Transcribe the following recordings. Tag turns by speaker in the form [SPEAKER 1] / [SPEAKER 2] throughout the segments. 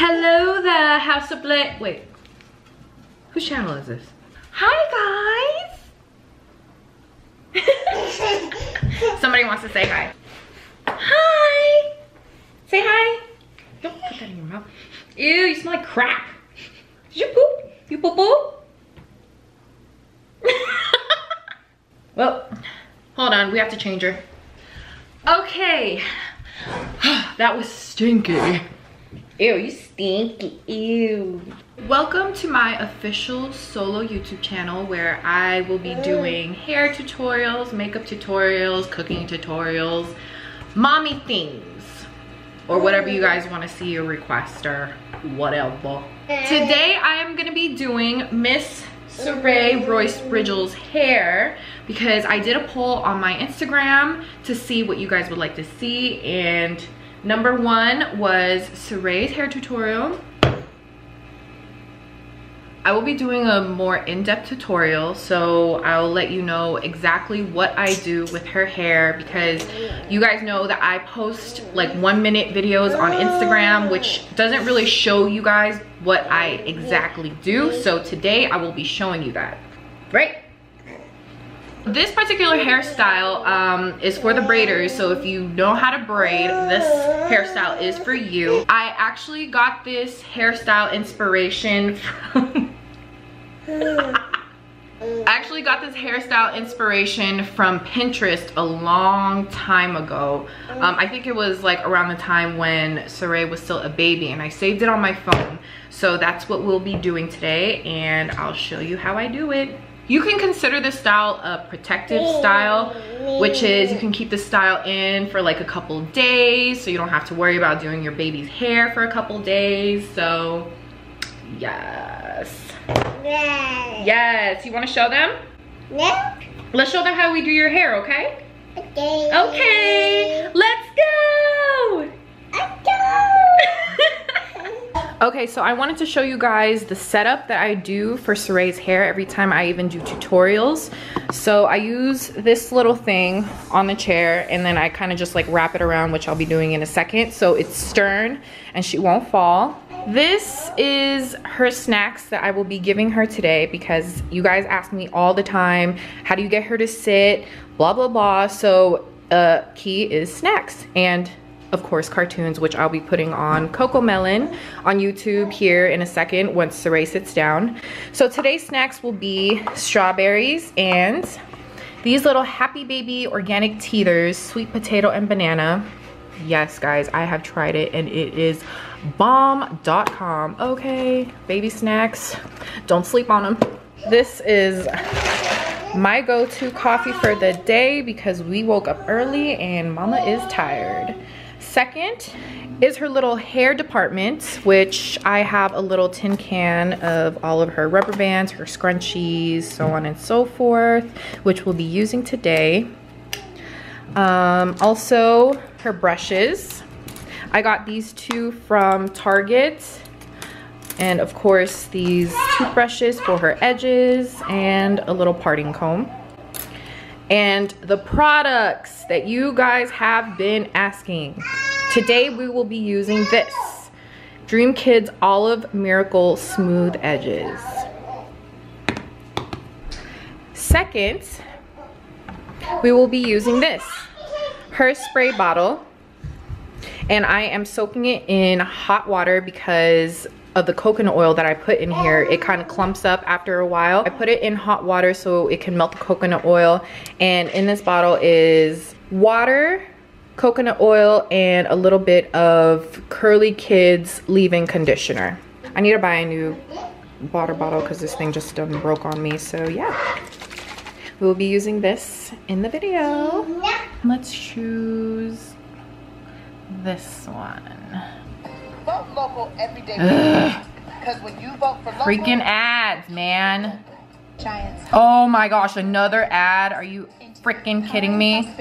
[SPEAKER 1] Hello there, House of Blit. Wait, whose channel is this? Hi guys. Somebody wants to say hi. Hi. Say hi. Don't put that in your mouth. Ew, you smell like crap. Did you poop? You poop poop? Well, hold on, we have to change her. Okay. That was stinky. Ew, you stinky, ew. Welcome to my official solo YouTube channel where I will be doing hair tutorials, makeup tutorials, cooking tutorials, mommy things, or whatever you guys want to see or request or whatever. Today I am gonna be doing Miss Saray Royce Bridgel's hair because I did a poll on my Instagram to see what you guys would like to see, and number one was Saray's hair tutorial. I will be doing a more in-depth tutorial, so I'll let you know exactly what I do with her hair because you guys know that I post like 1-minute videos on Instagram, which doesn't really show you guys what I exactly do. So today I will be showing you that, right? This particular hairstyle is for the braiders, so if you know how to braid, this hairstyle is for you. I actually got this hairstyle inspiration from Pinterest a long time ago. I think it was like around the time when Saray was still a baby, and I saved it on my phone. So that's what we'll be doing today, and I'll show you how I do it. You can consider this style a protective style, which is you can keep this style in for like a couple days, so you don't have to worry about doing your baby's hair for a couple days. So yes. Yes, you want to show them?
[SPEAKER 2] No.
[SPEAKER 1] Let's show them how we do your hair, okay?
[SPEAKER 2] Okay.
[SPEAKER 1] Okay, let's go.
[SPEAKER 2] Let's go.
[SPEAKER 1] Okay, so I wanted to show you guys the setup that I do for Saray's hair every time I even do tutorials. So I use this little thing on the chair, and then I kind of just like wrap it around, which I'll be doing in a second, so it's stern and she won't fall. This is her snacks that I will be giving her today because you guys ask me all the time, how do you get her to sit, blah blah blah. So key is snacks, and of course cartoons, which I'll be putting on Cocomelon on YouTube here in a second once Saray sits down. So today's snacks will be strawberries and these little Happy Baby organic teethers, sweet potato and banana. Yes guys, I have tried it and it is bomb.com. Okay, baby snacks, don't sleep on them. This is my go-to coffee for the day because we woke up early and mama is tired. Second is her little hair department, which I have a little tin can of all of her rubber bands, her scrunchies, so on and so forth, which we'll be using today. Also her brushes. I got these two from Target, and of course these toothbrushes for her edges and a little parting comb. And the products that you guys have been asking. Today we will be using this Dream Kids Olive Miracle Smooth Edges. Second, we will be using this, her spray bottle. And I am soaking it in hot water because of the coconut oil that I put in here. It kind of clumps up after a while. I put it in hot water so it can melt the coconut oil, and in this bottle is water, coconut oil, and a little bit of Curly Kids leave-in conditioner. I need to buy a new water bottle because this thing just done broke on me, so yeah. We'll be using this in the video. Let's choose this one.
[SPEAKER 3] Vote local every day. Because when you vote for local,
[SPEAKER 1] freaking ads, man.
[SPEAKER 2] Giants.
[SPEAKER 1] Oh my gosh, another ad. Are you freaking kidding me?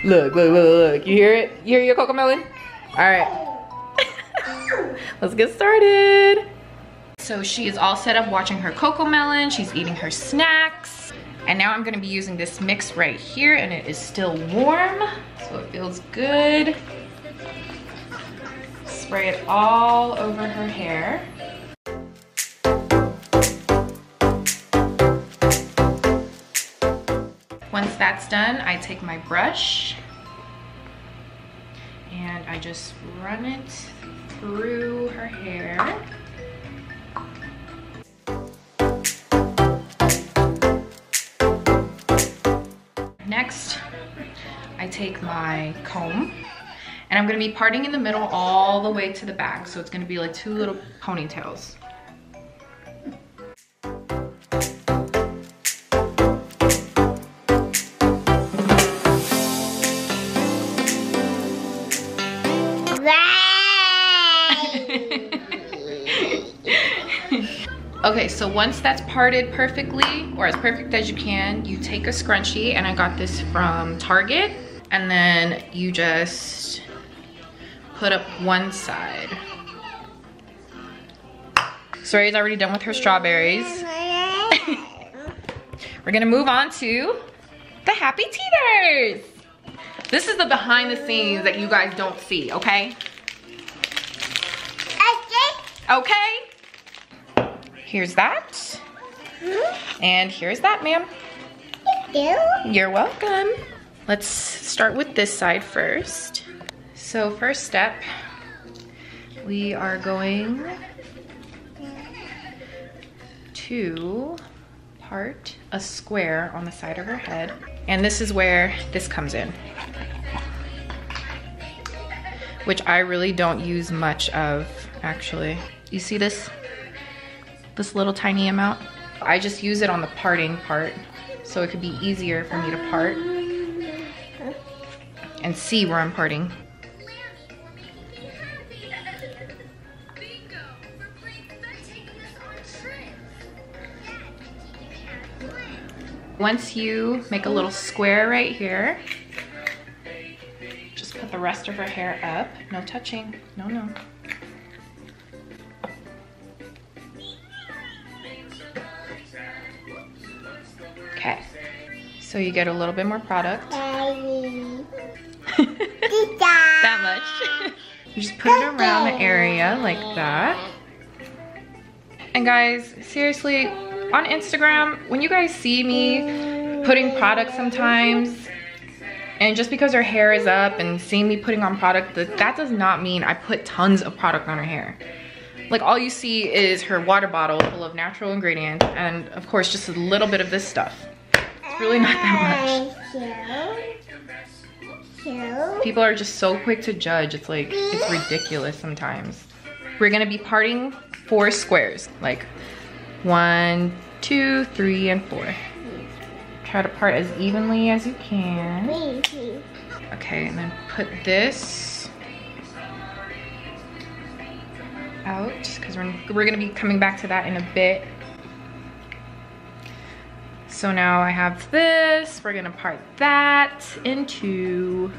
[SPEAKER 1] Look, look, look, look. You hear it? You hear your Cocomelon? All right. Let's get started. So she is all set up watching her Cocomelon. She's eating her snacks. And now I'm gonna be using this mix right here, and it is still warm, so it feels good. spray it all over her hair. Once that's done, I take my brush and I just run it through her hair. Next, I take my comb and I'm gonna be parting in the middle all the way to the back. So it's gonna be like 2 little ponytails. Okay, so once that's parted perfectly, or as perfect as you can, you take a scrunchie, and I got this from Target, and then you just put up one side. Soray's already done with her strawberries. We're gonna move on to the Happy Teethers. This is the behind the scenes that you guys don't see, okay? Okay. Here's that. And here's that, ma'am.
[SPEAKER 2] Thank you.
[SPEAKER 1] You're welcome. Let's start with this side first. So first step, we are going to part a square on the side of her head. And this is where this comes in, which I really don't use much of, actually. You see this? This little tiny amount? I just use it on the parting part, so it could be easier for me to part and see where I'm parting. Once you make a little square right here, just put the rest of her hair up. No touching, no, no. Okay, so you get a little bit more product. That much. You just put it around the area like that. And guys, seriously, on Instagram, when you guys see me putting product sometimes, and just because her hair is up and seeing me putting on product, that does not mean I put tons of product on her hair. Like, all you see is her water bottle full of natural ingredients and of course just a little bit of this stuff. It's really not that much. People are just so quick to judge. It's like, it's ridiculous sometimes. We're gonna be parting 4 squares, like 1, 2, 3, and 4. Try to part as evenly as you can. Okay, and then put this out, because we're gonna be coming back to that in a bit. So now I have this. We're gonna part that into,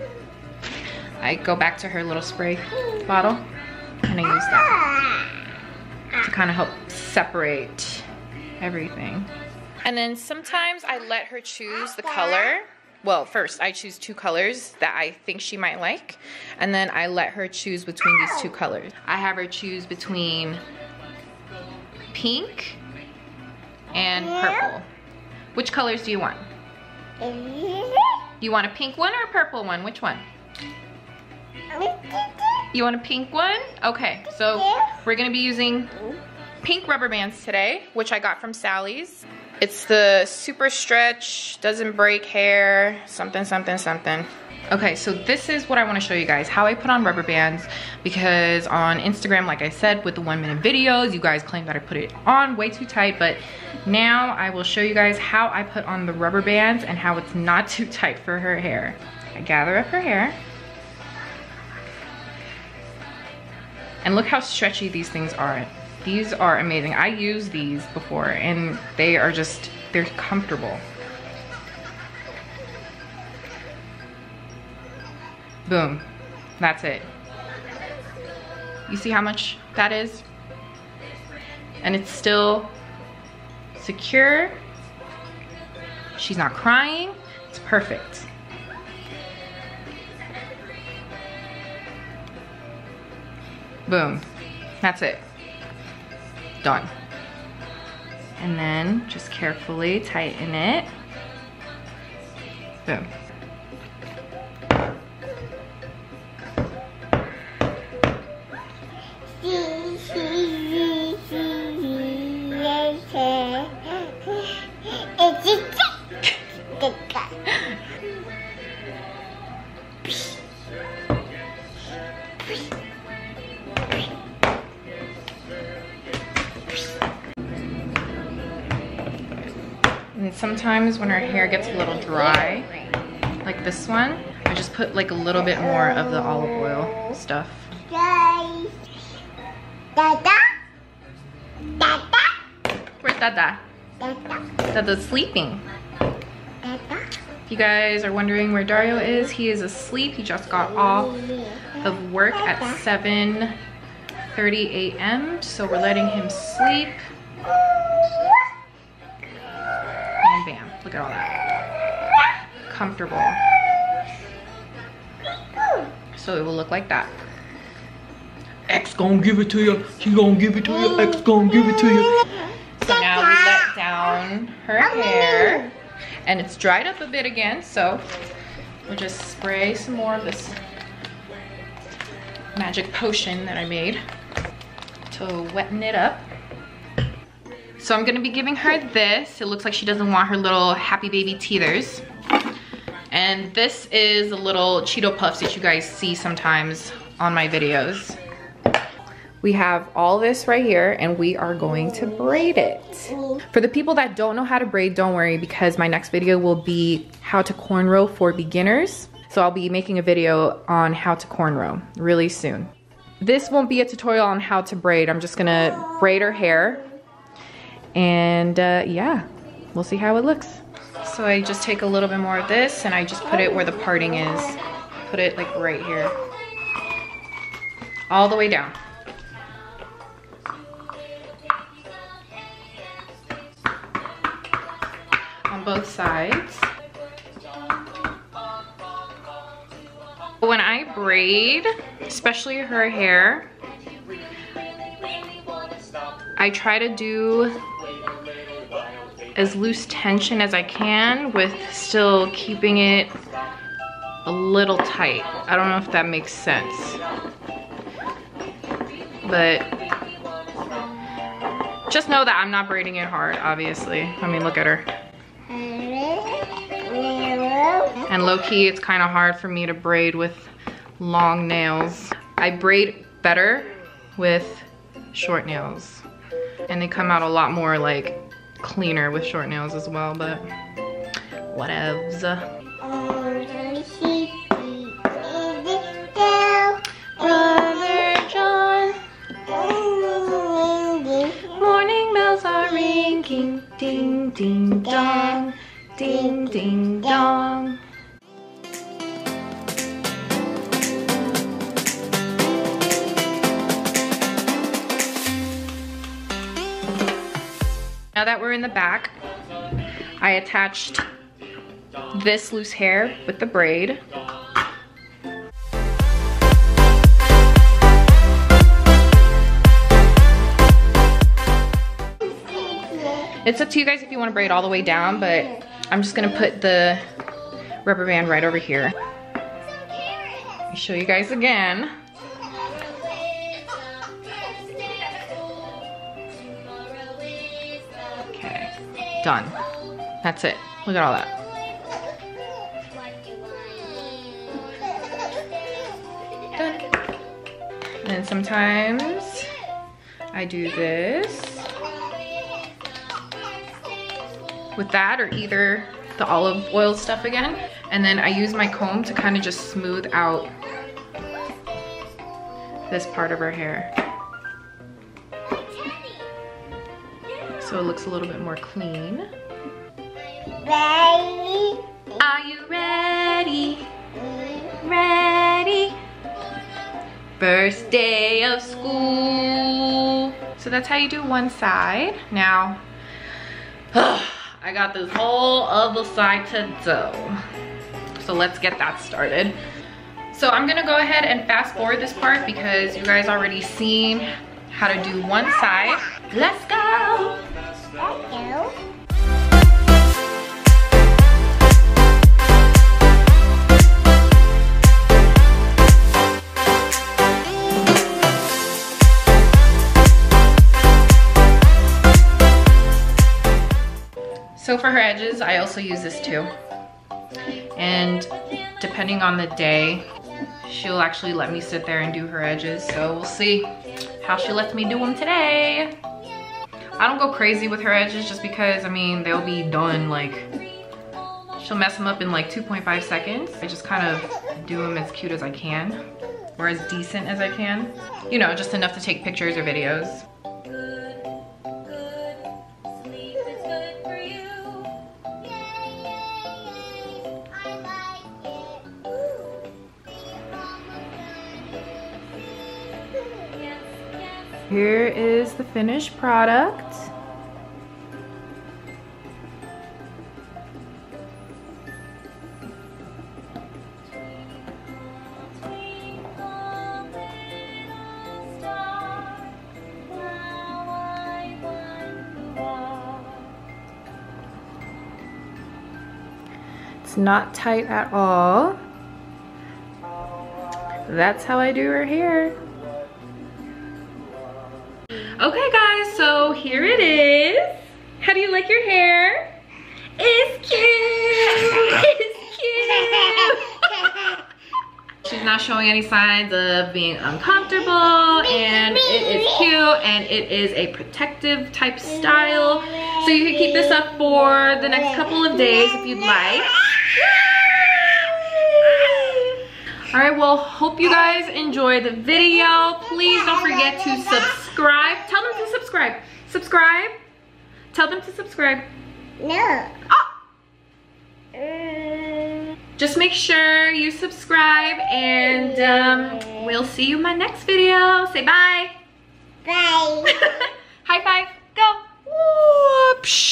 [SPEAKER 1] I go back to her little spray bottle and I use that to kind of help separate everything. And then sometimes I let her choose the color. Well, first I choose 2 colors that I think she might like, and then I let her choose between these 2 colors. I have her choose between pink and purple. Which colors do you want? You want a pink one or a purple one? Which one? You want a pink one? Okay, so we're gonna be using pink rubber bands today, which I got from Sally's. It's the super stretch, doesn't break hair, something, something, something. Okay, so this is what I wanna show you guys, how I put on rubber bands, because on Instagram, like I said, with the 1-minute videos, you guys claim that I put it on way too tight, but now I will show you guys how I put on the rubber bands and how it's not too tight for her hair. I gather up her hair. And look how stretchy these things are. These are amazing. I used these before and they are just, they're comfortable. Boom, that's it. You see how much that is? And it's still secure. She's not crying, it's perfect. Boom. That's it. Done. And then just carefully tighten it. Boom. And sometimes when her hair gets a little dry, like this one, I just put like a little bit more of the olive oil stuff.
[SPEAKER 2] Dada? Dada?
[SPEAKER 1] Where's Dada?
[SPEAKER 2] Dada?
[SPEAKER 1] Dada's sleeping.
[SPEAKER 2] Dada?
[SPEAKER 1] If you guys are wondering where Dario is, he is asleep. He just got off of work at 7:30 a.m. So we're letting him sleep. And bam, look at all that. Comfortable. So it will look like that. X gonna give it to you. She gonna give it to you. X gonna give it to you. So now we let down her hair. And it's dried up a bit again, so we'll just spray some more of this magic potion that I made to wetten it up. So I'm gonna be giving her this. It looks like she doesn't want her little happy baby teethers. And this is the little Cheeto Puffs that you guys see sometimes on my videos. We have all this right here and we are going to braid it. For the people that don't know how to braid, don't worry, because my next video will be how to cornrow for beginners. So I'll be making a video on how to cornrow really soon. This won't be a tutorial on how to braid. I'm just gonna braid her hair. And yeah, we'll see how it looks. So I just take a little bit more of this and I just put it where the parting is. Put it like right here. All the way down. On both sides. When I braid, especially her hair, I try to do as loose tension as I can with still keeping it a little tight. I don't know if that makes sense. But just know that I'm not braiding it hard, obviously. I mean, look at her. And low-key, it's kind of hard for me to braid with long nails. I braid better with short nails. And they come out a lot more like cleaner with short nails as well, but whatevs. Brother John, morning bells are ringing, ding ding dong, ding ding dong. Now that we're in the back, I attached this loose hair with the braid. It's up to you guys if you want to braid all the way down, but I'm just gonna put the rubber band right over here. Let me show you guys again. Done. That's it. Look at all that. Done. And then sometimes I do this with that or either the olive oil stuff again. And then I use my comb to kind of just smooth out this part of her hair. So it looks a little bit more clean.
[SPEAKER 2] Ready?
[SPEAKER 1] Are you ready? Ready? First day of school. So that's how you do one side. Now, I got this whole other side to do. So let's get that started. So I'm gonna go ahead and fast forward this part because you guys already seen how to do one side. Let's go. So for her edges, I also use this too. And depending on the day, she'll actually let me sit there and do her edges. So we'll see how she lets me do them today. I don't go crazy with her edges just because, I mean, they'll be done like, she'll mess them up in like 2.5 seconds. I just kind of do them as cute as I can, or as decent as I can. You know, just enough to take pictures or videos. Here is the finished product. It's not tight at all. That's how I do her hair. Okay guys, so here it is. How do you like your hair? It's cute! It's cute! She's not showing any signs of being uncomfortable, and it is cute, and it is a protective type style. So you can keep this up for the next couple of days if you'd like. All right, well, hope you guys enjoyed the video. Please don't forget to subscribe. Tell them to subscribe. Subscribe. Tell them to subscribe.
[SPEAKER 2] No.
[SPEAKER 1] Oh! Just make sure you subscribe, and we'll see you in my next video. Say bye.
[SPEAKER 2] Bye.
[SPEAKER 1] High five. Go. Whoopsh.